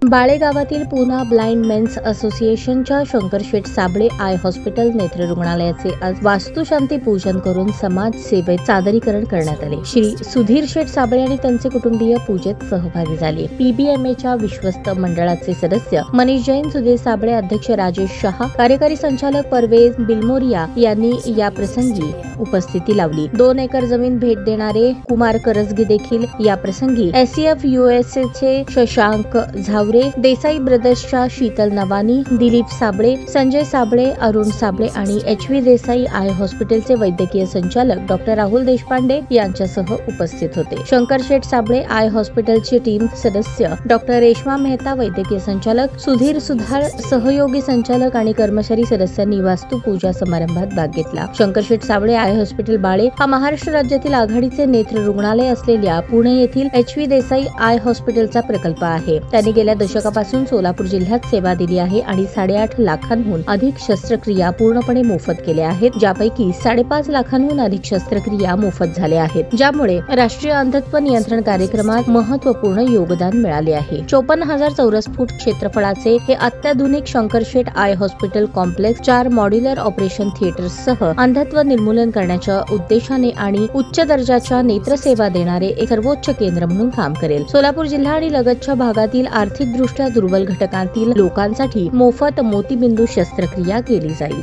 बाळेगावातील Poona blind men's असोसिएशनच्या Shankarshet Sable I hospital नेत्र रुग्णालयाचे आज वास्तुशांती पूजन करून समाज सेवेत सादरीकरण करण्यात आले। श्री सुधीर शेठ साबळे आणि त्यांचे कुटुंबीय पूजेत सहभागी झाले। पीबीएमएच्या विश्वस्त मंडळाचे सदस्य मनीष जैन, सुधीर साबळे, अध्यक्ष राजेश शहा, कार्यकारी संचालक परवेज बिलमोरिया यांनी या प्रसंगी उपस्थिती लावली। 2 एकर जमीन भेट देणारे कुमार करजगी देखील या प्रसंगी एससीएफ यूएसएचे शशांक झावरे, देसाई ब्रदर्सच्या शीतल नवानी, दिलीप साबळे, संजय साबळे, अरुण साबळे आणि एचव्ही देसाई आय हॉस्पिटलचे वैद्यकीय संचालक डॉक्टर राहुल देशपांडे यांच्यासह उपस्थित होते। शंकरशेठ साबळे आय हॉस्पिटलचे टीम सदस्य डॉक्टर रेश्मा मेहता, वैद्यकीय संचालक सुधीर सुधार, सहयोगी संचालक आणि कर्मचारी सदस्यांनी वास्तू पूजा समारंभात भाग घेतला। शंकरशेठ साबळे आय हॉस्पिटल बाळे हा महाराष्ट्र राज्यातील आघाडीचे नेत्र रुग्णालय असलेल्या पुणे येथील एचव्ही देसाई आय हॉस्पिटलचा प्रकल्प आहे। त्यांनी गेल्या दशकापासून सोलापूर जिल्ह्यात सेवा दिली आहे आणि 8.5 लाखांहून अधिक शस्त्रक्रिया पूर्णपणे मोफत केल्या आहेत, ज्यापैकी 5.5 लाखांहून अधिक शस्त्रक्रिया मोफत झाल्या आहेत, ज्यामुळे राष्ट्रीय अंधत्व नियंत्रण कार्यक्रमात महत्त्वपूर्ण योगदान मिळाले आहे। 54,000 चौरस फूट क्षेत्रफळाचे हे अत्याधुनिक Shankarsheth eye hospital complex 4 modular operation थिएटर्ससह अंधत्व निर्मूलन करण्याच्या उद्देशाने आणि उच्च दर्जाच्या नेत्रसेवा देणारे एक सर्वोच्च केंद्र म्हणून काम करेल। सोलापूर जिल्हा आणि लगतच्या भागातील आर्थिकदृष्ट्या दुर्बल घटकांतील लोकांसाठी मोफत मोतीबिंदू शस्त्रक्रिया केली जाईल।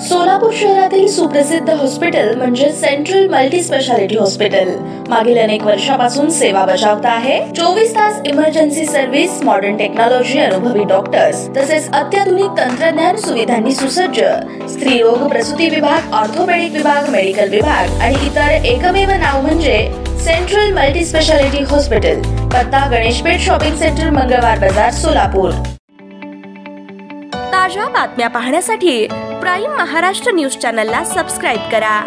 सोलापूर शहरातील सुप्रसिद्ध हॉस्पिटल म्हणजे सेंट्रल मल्टी स्पेशालिटी हॉस्पिटल मागील अनेक वर्षापासून सेवा बजावत आहे। 24 तास इमर्जन्सी सर्व्हिस, मॉडर्न टेक्नॉलॉजी, अनुभवी डॉक्टर्स तसेच अत्याधुनिक तंत्रज्ञान सुविधांनी सुसज्ज स्त्रीरोग प्रसूती विभाग, ऑर्थोपेडिक विभाग, मेडिकल विभाग आणि इतर एकमेव नाव म्हणजे सेंट्रल मल्टी स्पेशालिटी हॉस्पिटल। पत्ता गणेशपेठ शॉपिंग सेंटर, मंगळवार बाजार, सोलापूर। ताज्या बातम्या पाहण्यासाठी प्राईम महाराष्ट्र न्यूज चॅनलला सबस्क्राईब करा।